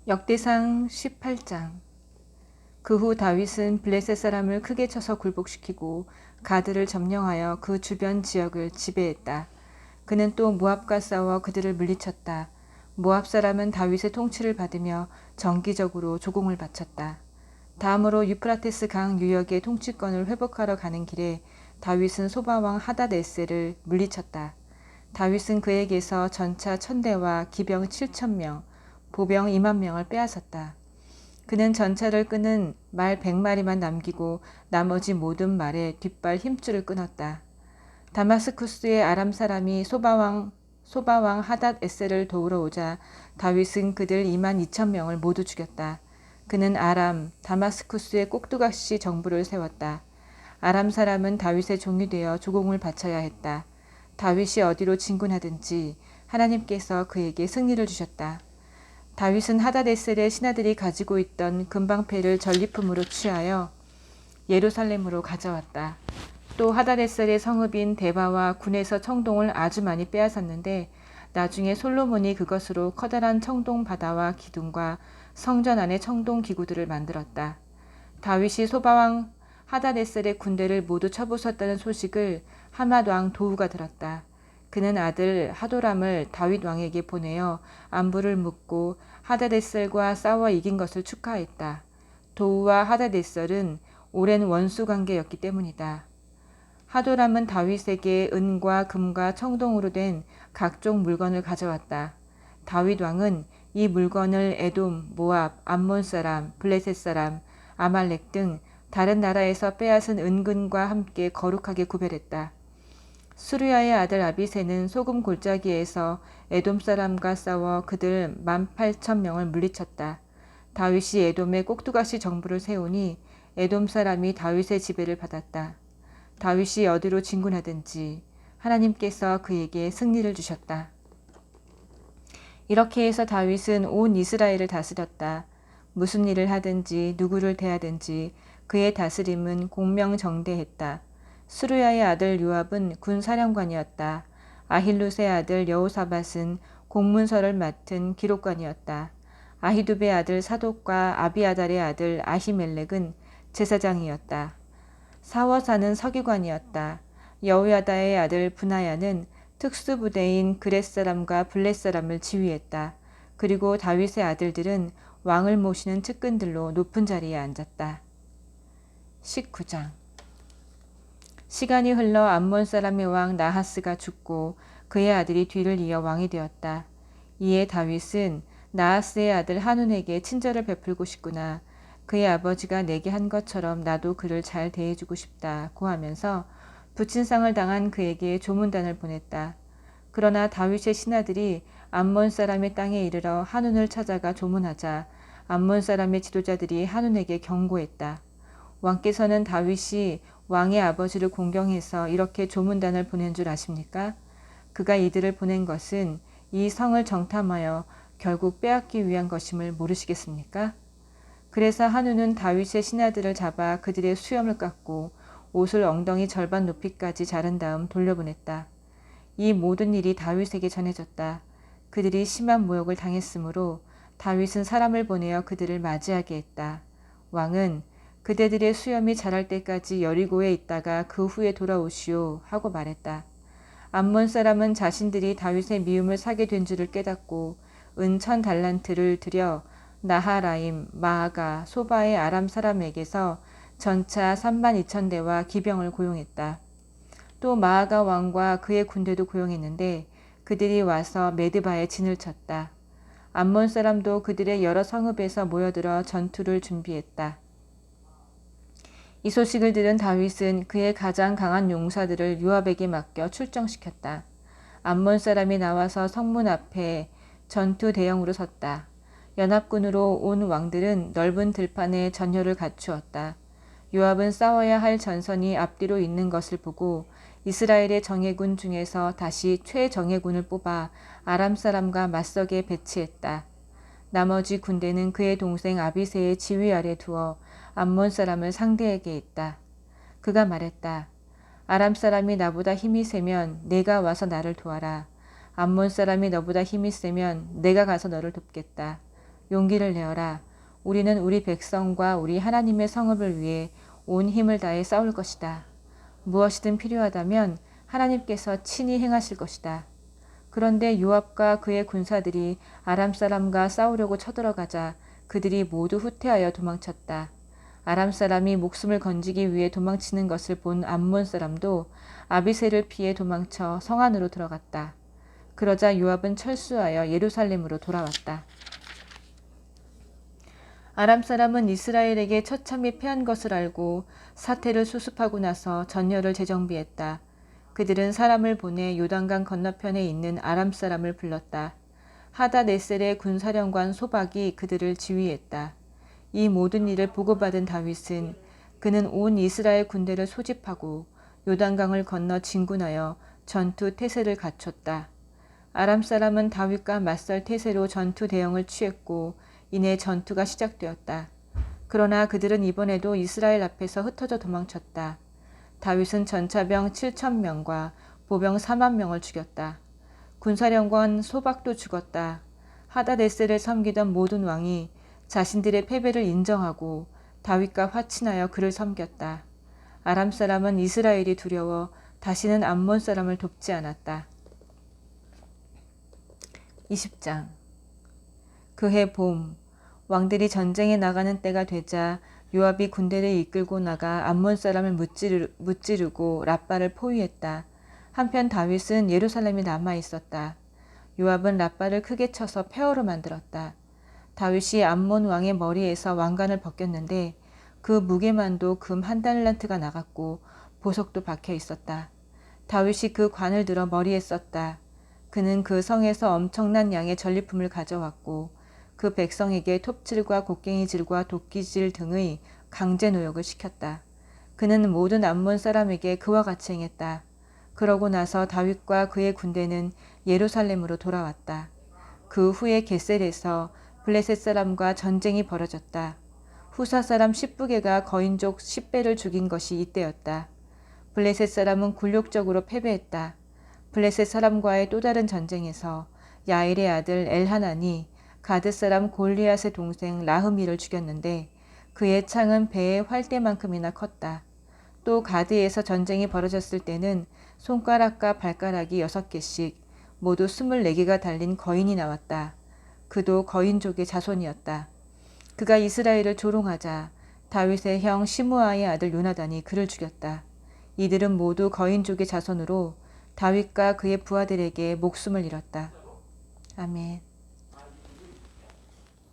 역대상 18장. 그 후 다윗은 블레셋 사람을 크게 쳐서 굴복시키고 가드를 점령하여 그 주변 지역을 지배했다. 그는 또 모압과 싸워 그들을 물리쳤다. 모압 사람은 다윗의 통치를 받으며 정기적으로 조공을 바쳤다. 다음으로 유프라테스 강 유역의 통치권을 회복하러 가는 길에 다윗은 소바왕 하닷에셀을 물리쳤다. 다윗은 그에게서 전차 1000대와 기병 7000명, 보병 20000명을 빼앗았다. 그는 전차를 끄는 말 100마리만 남기고 나머지 모든 말에 뒷발 힘줄을 끊었다. 다마스쿠스의 아람 사람이 소바왕 하닷에셀을 도우러 오자 다윗은 그들 22000명을 모두 죽였다. 그는 아람, 다마스쿠스의 꼭두각시 정부를 세웠다. 아람 사람은 다윗의 종이 되어 조공을 바쳐야 했다. 다윗이 어디로 진군하든지 하나님께서 그에게 승리를 주셨다. 다윗은 하닷에셀의 신하들이 가지고 있던 금방패를 전리품으로 취하여 예루살렘으로 가져왔다. 또 하닷에셀의 성읍인 데바와 군에서 청동을 아주 많이 빼앗았는데 나중에 솔로몬이 그것으로 커다란 청동 바다와 기둥과 성전 안의 청동 기구들을 만들었다. 다윗이 소바왕 하닷에셀의 군대를 모두 쳐부쉈다는 소식을 하맛 왕 도후가 들었다. 그는 아들 하도람을 다윗 왕에게 보내어 안부를 묻고 하닷에셀과 싸워 이긴 것을 축하했다. 도후와 하닷에셀은 오랜 원수 관계였기 때문이다. 하도람은 다윗에게 은과 금과 청동으로 된 각종 물건을 가져왔다. 다윗 왕은 이 물건을 에돔, 모압, 암몬 사람, 블레셋 사람, 아말렉 등 다른 나라에서 빼앗은 은근과 함께 거룩하게 구별했다. 수르야의 아들 아비새는 소금 골짜기에서 에돔 사람과 싸워 그들 18,000명을 물리쳤다. 다윗이 에돔에 꼭두각시 정부를 세우니 에돔 사람이 다윗의 지배를 받았다. 다윗이 어디로 진군하든지 하나님께서 그에게 승리를 주셨다. 이렇게 해서 다윗은 온 이스라엘을 다스렸다. 무슨 일을 하든지 누구를 대하든지 그의 다스림은 공명정대했다. 수르야의 아들 요압은 군사령관이었다. 아힐룻의 아들 여호사밧은 공문서를 맡은 기록관이었다. 아히두베의 아들 사독과 아비아달의 아들 아히멜렉은 제사장이었다. 사워사는 서기관이었다. 여호야다의 아들 브나야는 특수부대인 그렛 사람과 블렛 사람을 지휘했다. 그리고 다윗의 아들들은 왕을 모시는 측근들로 높은 자리에 앉았다. 19장. 시간이 흘러 암몬 사람의 왕 나하스가 죽고 그의 아들이 뒤를 이어 왕이 되었다. 이에 다윗은 나하스의 아들 한운에게 친절을 베풀고 싶구나. 그의 아버지가 내게 한 것처럼 나도 그를 잘 대해주고 싶다고 하면서 부친상을 당한 그에게 조문단을 보냈다. 그러나 다윗의 신하들이 암몬 사람의 땅에 이르러 한운을 찾아가 조문하자 암몬 사람의 지도자들이 한운에게 경고했다. 왕께서는 다윗이 왕의 아버지를 공경해서 이렇게 조문단을 보낸 줄 아십니까? 그가 이들을 보낸 것은 이 성을 정탐하여 결국 빼앗기 위한 것임을 모르시겠습니까? 그래서 한우는 다윗의 신하들을 잡아 그들의 수염을 깎고 옷을 엉덩이 절반 높이까지 자른 다음 돌려보냈다. 이 모든 일이 다윗에게 전해졌다. 그들이 심한 모욕을 당했으므로 다윗은 사람을 보내어 그들을 맞이하게 했다. 왕은 그대들의 수염이 자랄 때까지 여리고에 있다가 그 후에 돌아오시오 하고 말했다. 암몬 사람은 자신들이 다윗의 미움을 사게 된 줄을 깨닫고 은 1000달란트를 들여 나하라임, 마아가, 소바의 아람 사람에게서 전차 32,000대와 기병을 고용했다. 또 마아가 왕과 그의 군대도 고용했는데 그들이 와서 메드바에 진을 쳤다. 암몬 사람도 그들의 여러 성읍에서 모여들어 전투를 준비했다. 이 소식을 들은 다윗은 그의 가장 강한 용사들을 요압에게 맡겨 출정시켰다. 암몬 사람이 나와서 성문 앞에 전투 대형으로 섰다. 연합군으로 온 왕들은 넓은 들판에 전열을 갖추었다. 요압은 싸워야 할 전선이 앞뒤로 있는 것을 보고 이스라엘의 정예군 중에서 다시 최정예군을 뽑아 아람 사람과 맞서게 배치했다. 나머지 군대는 그의 동생 아비새의 지휘 아래 두어 암몬 사람을 상대하게 했다. 그가 말했다. 아람 사람이 나보다 힘이 세면 내가 와서 나를 도와라. 암몬 사람이 너보다 힘이 세면 내가 가서 너를 돕겠다. 용기를 내어라. 우리는 우리 백성과 우리 하나님의 성읍을 위해 온 힘을 다해 싸울 것이다. 무엇이든 필요하다면 하나님께서 친히 행하실 것이다. 그런데 요압과 그의 군사들이 아람 사람과 싸우려고 쳐들어가자 그들이 모두 후퇴하여 도망쳤다. 아람 사람이 목숨을 건지기 위해 도망치는 것을 본 암몬 사람도 아비새를 피해 도망쳐 성 안으로 들어갔다. 그러자 요압은 철수하여 예루살렘으로 돌아왔다. 아람 사람은 이스라엘에게 처참히 패한 것을 알고 사태를 수습하고 나서 전열을 재정비했다. 그들은 사람을 보내 요단강 건너편에 있는 아람 사람을 불렀다. 하다네셀의 군사령관 소박이 그들을 지휘했다. 이 모든 일을 보고받은 다윗은 그는 온 이스라엘 군대를 소집하고 요단강을 건너 진군하여 전투 태세를 갖췄다. 아람 사람은 다윗과 맞설 태세로 전투 대형을 취했고 이내 전투가 시작되었다. 그러나 그들은 이번에도 이스라엘 앞에서 흩어져 도망쳤다. 다윗은 전차병 7,000명과 보병 4만 명을 죽였다. 군사령관 소박도 죽었다. 하다데셀을 섬기던 모든 왕이 자신들의 패배를 인정하고 다윗과 화친하여 그를 섬겼다. 아람 사람은 이스라엘이 두려워 다시는 암몬 사람을 돕지 않았다. 20장. 그해 봄, 왕들이 전쟁에 나가는 때가 되자 요압이 군대를 이끌고 나가 암몬 사람을 무찌르고 랍바를 포위했다. 한편 다윗은 예루살렘에 남아 있었다. 요압은 랍바를 크게 쳐서 폐허로 만들었다. 다윗이 암몬 왕의 머리에서 왕관을 벗겼는데 그 무게만도 금 1달란트가 나갔고 보석도 박혀 있었다. 다윗이 그 관을 들어 머리에 썼다. 그는 그 성에서 엄청난 양의 전리품을 가져왔고 그 백성에게 톱질과 곡괭이질과 도끼질 등의 강제 노역을 시켰다. 그는 모든 암몬 사람에게 그와 같이 행했다. 그러고 나서 다윗과 그의 군대는 예루살렘으로 돌아왔다. 그 후에 게셀에서 블레셋 사람과 전쟁이 벌어졌다. 후사 사람 10부개가 거인족 10배를 죽인 것이 이때였다. 블레셋 사람은 굴욕적으로 패배했다. 블레셋 사람과의 또 다른 전쟁에서 야일의 아들 엘하난이 가드 사람 골리앗의 동생 라흐미를 죽였는데 그의 창은 배의 활대만큼이나 컸다. 또 가드에서 전쟁이 벌어졌을 때는 손가락과 발가락이 6개씩 모두 24개가 달린 거인이 나왔다. 그도 거인족의 자손이었다. 그가 이스라엘을 조롱하자 다윗의 형 시므아의 아들 요나단이 그를 죽였다. 이들은 모두 거인족의 자손으로 다윗과 그의 부하들에게 목숨을 잃었다. 아멘.